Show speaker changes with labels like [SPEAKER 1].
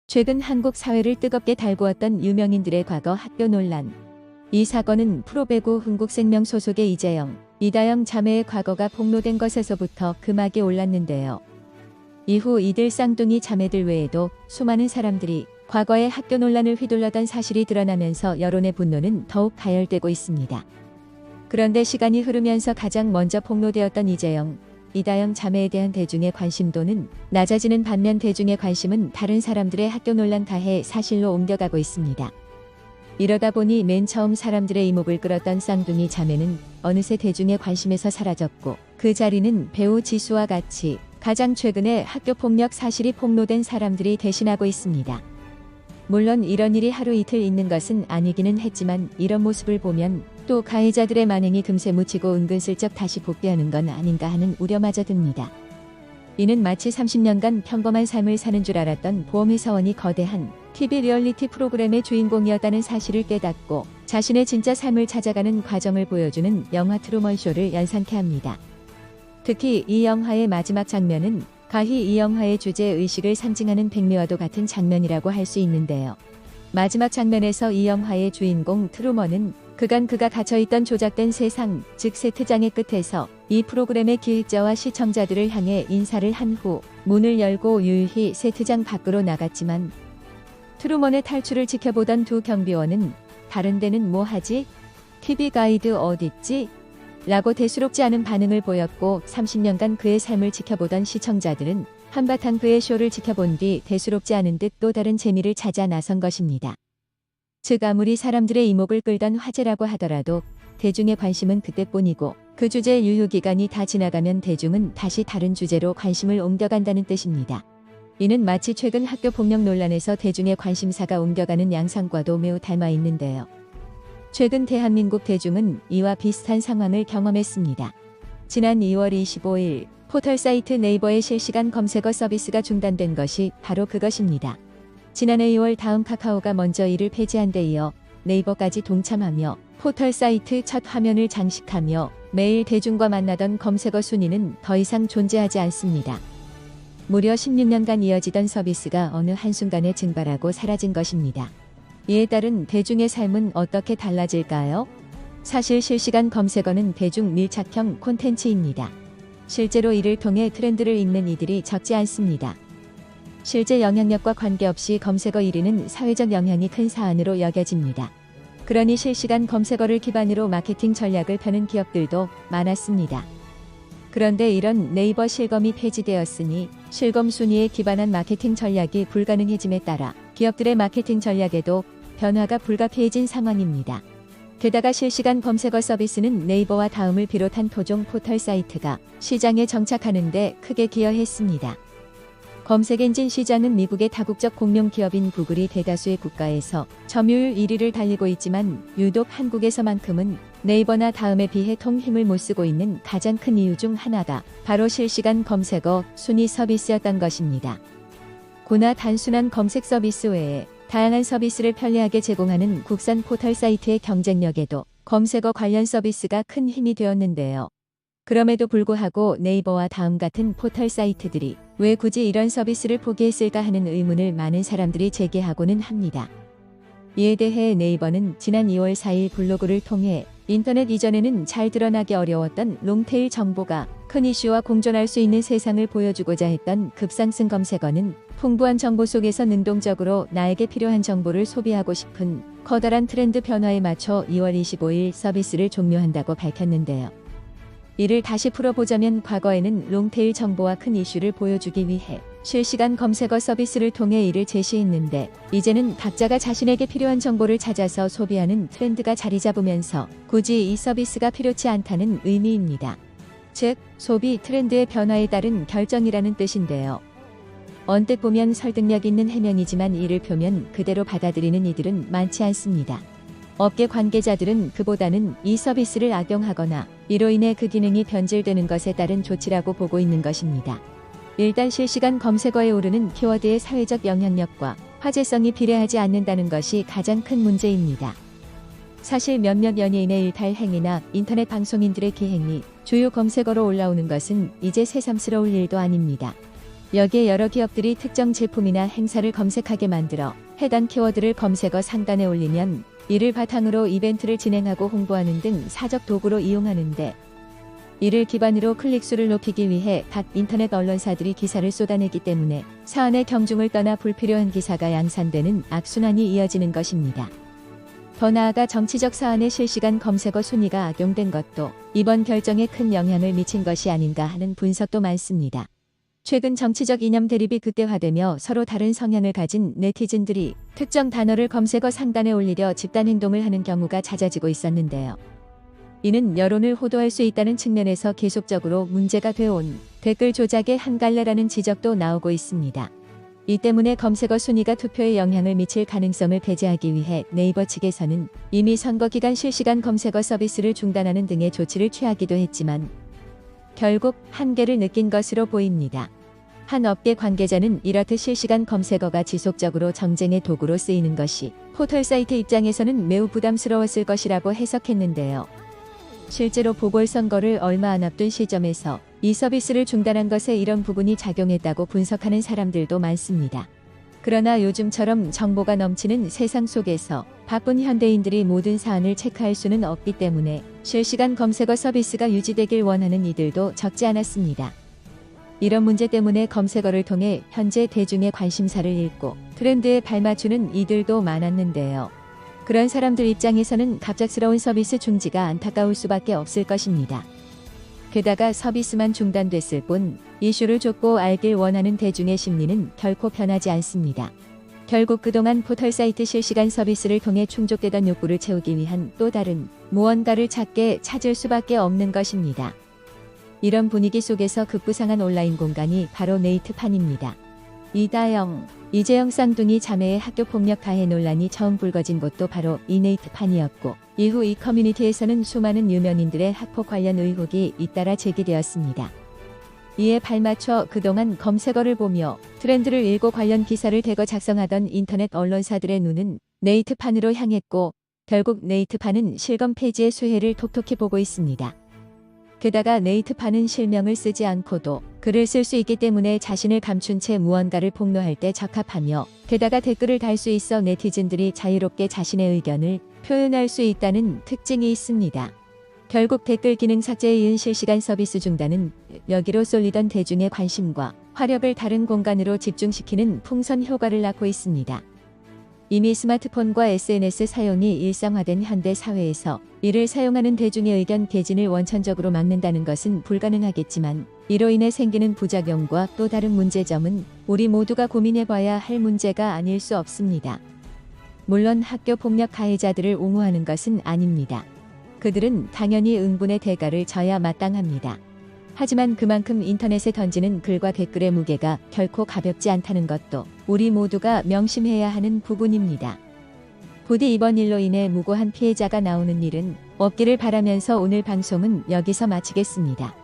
[SPEAKER 1] 최근 한국 사회를 뜨겁게 달구었던 유명인들의 과거 학교 논란. 이 사건은 프로배구 흥국생명 소속의 이재영, 이다영 자매의 과거가 폭로된 것에서부터 금하게 올랐는데요. 이후 이들 쌍둥이 자매들 외에도 수많은 사람들이 과거의 학교 논란을 휘둘렀던 사실이 드러나면서 여론의 분노는 더욱 가열되고 있습니다. 그런데 시간이 흐르면서 가장 먼저 폭로되었던 이재영, 이다영 자매에 대한 대중의 관심도는 낮아지는 반면 대중의 관심은 다른 사람들의 학교 논란 가해 사실로 옮겨가고 있습니다. 이러다 보니 맨 처음 사람들의 이목을 끌었던 쌍둥이 자매는 어느새 대중의 관심에서 사라졌고 그 자리는 배우 지수와 같이 가장 최근에 학교 폭력 사실이 폭로된 사람들이 대신하고 있습니다. 물론 이런 일이 하루 이틀 있는 것은 아니기는 했지만 이런 모습을 보면 또 가해자들의 만행이 금세 묻히고 은근슬쩍 다시 복귀하는 건 아닌가 하는 우려마저 듭니다. 이는 마치 30년간 평범한 삶을 사는 줄 알았던 보험회사원이 거대한 TV 리얼리티 프로그램의 주인공이었다는 사실을 깨닫고 자신의 진짜 삶을 찾아가는 과정을 보여주는 영화 트루먼 쇼를 연상케 합니다. 특히 이 영화의 마지막 장면은 가히 이 영화의 주제의식을 상징하는 백미와도 같은 장면이라고 할 수 있는데요. 마지막 장면에서 이 영화의 주인공 트루먼은 그간 그가 갇혀있던 조작된 세상, 즉 세트장의 끝에서 이 프로그램의 기획자와 시청자들을 향해 인사를 한 후 문을 열고 유유히 세트장 밖으로 나갔지만 트루먼의 탈출을 지켜보던 두 경비원은 다른 데는 뭐 하지? TV 가이드 어딨지? 라고 대수롭지 않은 반응을 보였고 30년간 그의 삶을 지켜보던 시청자들은 한바탕 그의 쇼를 지켜본 뒤 대수롭지 않은 듯 또 다른 재미를 찾아 나선 것입니다. 즉 아무리 사람들의 이목을 끌던 화제라고 하더라도 대중의 관심은 그때뿐이고 그 주제의 유효기간이 다 지나가면 대중은 다시 다른 주제로 관심을 옮겨간다는 뜻입니다. 이는 마치 최근 학교 폭력 논란에서 대중의 관심사가 옮겨가는 양상과도 매우 닮아 있는데요. 최근 대한민국 대중은 이와 비슷한 상황을 경험했습니다. 지난 2월 25일 포털 사이트 네이버의 실시간 검색어 서비스가 중단된 것이 바로 그것입니다. 지난해 2월 다음 카카오가 먼저 이를 폐지한 데 이어 네이버까지 동참하며 포털 사이트 첫 화면을 장식하며 매일 대중과 만나던 검색어 순위는 더 이상 존재하지 않습니다. 무려 16년간 이어지던 서비스가 어느 한순간에 증발하고 사라진 것입니다. 이에 따른 대중의 삶은 어떻게 달라질까요? 사실 실시간 검색어는 대중 밀착형 콘텐츠입니다. 실제로 이를 통해 트렌드를 읽는 이들이 적지 않습니다. 실제 영향력과 관계없이 검색어 1위는 사회적 영향이 큰 사안으로 여겨집니다. 그러니 실시간 검색어를 기반으로 마케팅 전략을 펴는 기업들도 많았습니다. 그런데 이런 네이버 실검이 폐지되었으니 실검 순위에 기반한 마케팅 전략이 불가능해짐에 따라 기업들의 마케팅 전략에도 변화가 불가피해진 상황입니다. 게다가 실시간 검색어 서비스는 네이버와 다음을 비롯한 토종 포털 사이트가 시장에 정착하는 데 크게 기여했습니다. 검색엔진 시장은 미국의 다국적 공룡 기업인 구글이 대다수의 국가에서 점유율 1위를 달리고 있지만 유독 한국에서만큼은 네이버나 다음에 비해 통 힘을 못 쓰고 있는 가장 큰 이유 중 하나가 바로 실시간 검색어 순위 서비스였던 것입니다. 고나 단순한 검색 서비스 외에 다양한 서비스를 편리하게 제공하는 국산 포털 사이트의 경쟁력에도 검색어 관련 서비스가 큰 힘이 되었는데요. 그럼에도 불구하고 네이버와 다음 같은 포털 사이트들이 왜 굳이 이런 서비스를 포기했을까 하는 의문을 많은 사람들이 제기하고는 합니다. 이에 대해 네이버는 지난 2월 4일 블로그를 통해 인터넷 이전에는 잘 드러나기 어려웠던 롱테일 정보가 큰 이슈와 공존할 수 있는 세상을 보여주고자 했던 급상승 검색어는 풍부한 정보 속에서 능동적으로 나에게 필요한 정보를 소비하고 싶은 커다란 트렌드 변화에 맞춰 2월 25일 서비스를 종료한다고 밝혔는데요. 이를 다시 풀어보자면 과거에는 롱테일 정보와 큰 이슈를 보여주기 위해 실시간 검색어 서비스를 통해 이를 제시했는데 이제는 각자가 자신에게 필요한 정보를 찾아서 소비하는 트렌드가 자리 잡으면서 굳이 이 서비스가 필요치 않다는 의미입니다. 즉, 소비 트렌드의 변화에 따른 결정이라는 뜻인데요. 언뜻 보면 설득력 있는 해명이지만 이를 표면 그대로 받아들이는 이들은 많지 않습니다. 업계 관계자들은 그보다는 이 서비스를 악용하거나 이로 인해 그 기능이 변질되는 것에 따른 조치라고 보고 있는 것입니다. 일단 실시간 검색어에 오르는 키워드의 사회적 영향력과 화제성이 비례하지 않는다는 것이 가장 큰 문제입니다. 사실 몇몇 연예인의 일탈 행위나 인터넷 방송인들의 기행이 주요 검색어로 올라오는 것은 이제 새삼스러울 일도 아닙니다. 여기에 여러 기업들이 특정 제품이나 행사를 검색하게 만들어 해당 키워드를 검색어 상단에 올리면 이를 바탕으로 이벤트를 진행하고 홍보하는 등 사적 도구로 이용하는데, 이를 기반으로 클릭수를 높이기 위해 각 인터넷 언론사들이 기사를 쏟아내기 때문에 사안의 경중을 떠나 불필요한 기사가 양산되는 악순환이 이어지는 것입니다. 더 나아가 정치적 사안의 실시간 검색어 순위가 악용된 것도 이번 결정에 큰 영향을 미친 것이 아닌가 하는 분석도 많습니다. 최근 정치적 이념 대립이 극대화되며 서로 다른 성향을 가진 네티즌들이 특정 단어를 검색어 상단에 올리려 집단 행동을 하는 경우가 잦아지고 있었는데요. 이는 여론을 호도할 수 있다는 측면에서 계속적으로 문제가 되어온 댓글 조작의 한 갈래라는 지적도 나오고 있습니다. 이 때문에 검색어 순위가 투표에 영향을 미칠 가능성을 배제하기 위해 네이버 측에서는 이미 선거 기간 실시간 검색어 서비스를 중단하는 등의 조치를 취하기도 했지만 결국 한계를 느낀 것으로 보입니다. 한 업계 관계자는 이렇듯 실시간 검색어가 지속적으로 정쟁의 도구로 쓰이는 것이 포털 사이트 입장에서는 매우 부담스러웠을 것이라고 해석했는데요. 실제로 보궐선거를 얼마 안 앞둔 시점에서 이 서비스를 중단한 것에 이런 부분이 작용했다고 분석하는 사람들도 많습니다. 그러나 요즘처럼 정보가 넘치는 세상 속에서 바쁜 현대인들이 모든 사안을 체크할 수는 없기 때문에 실시간 검색어 서비스가 유지되길 원하는 이들도 적지 않았습니다. 이런 문제 때문에 검색어를 통해 현재 대중의 관심사를 읽고 트렌드에 발맞추는 이들도 많았는데요. 그런 사람들 입장에서는 갑작스러운 서비스 중지가 안타까울 수밖에 없을 것입니다. 게다가 서비스만 중단됐을 뿐 이슈를 좁고 알길 원하는 대중의 심리는 결코 변하지 않습니다. 결국 그동안 포털 사이트 실시간 서비스를 통해 충족되던 욕구를 채우기 위한 또 다른 무언가를 찾을 수밖에 없는 것입니다. 이런 분위기 속에서 급부상한 온라인 공간이 바로 네이트판입니다. 이재영 쌍둥이 자매의 학교폭력 가해 논란이 처음 불거진 곳도 바로 이 네이트판이었고, 이후 이 커뮤니티에서는 수많은 유명인들의 학폭 관련 의혹이 잇따라 제기되었습니다. 이에 발맞춰 그동안 검색어를 보며 트렌드를 읽고 관련 기사를 대거 작성하던 인터넷 언론사들의 눈은 네이트판으로 향했고, 결국 네이트판은 실검 페이지의 수혜를 톡톡히 보고 있습니다. 게다가 네이트판은 실명을 쓰지 않고도 글을 쓸 수 있기 때문에 자신을 감춘 채 무언가를 폭로할 때 적합하며, 게다가 댓글을 달 수 있어 네티즌들이 자유롭게 자신의 의견을 표현할 수 있다는 특징이 있습니다. 결국 댓글 기능 삭제에 이은 실시간 서비스 중단은 여기로 쏠리던 대중의 관심과 화력을 다른 공간으로 집중시키는 풍선 효과를 낳고 있습니다. 이미 스마트폰과 SNS 사용이 일상화된 현대 사회에서 이를 사용하는 대중의 의견 개진을 원천적으로 막는다는 것은 불가능하겠지만, 이로 인해 생기는 부작용과 또 다른 문제점은 우리 모두가 고민해봐야 할 문제가 아닐 수 없습니다. 물론 학교 폭력 가해자들을 옹호하는 것은 아닙니다. 그들은 당연히 응분의 대가를 져야 마땅합니다. 하지만 그만큼 인터넷에 던지는 글과 댓글의 무게가 결코 가볍지 않다는 것도 우리 모두가 명심해야 하는 부분입니다. 부디 이번 일로 인해 무고한 피해자가 나오는 일은 없기를 바라면서 오늘 방송은 여기서 마치겠습니다.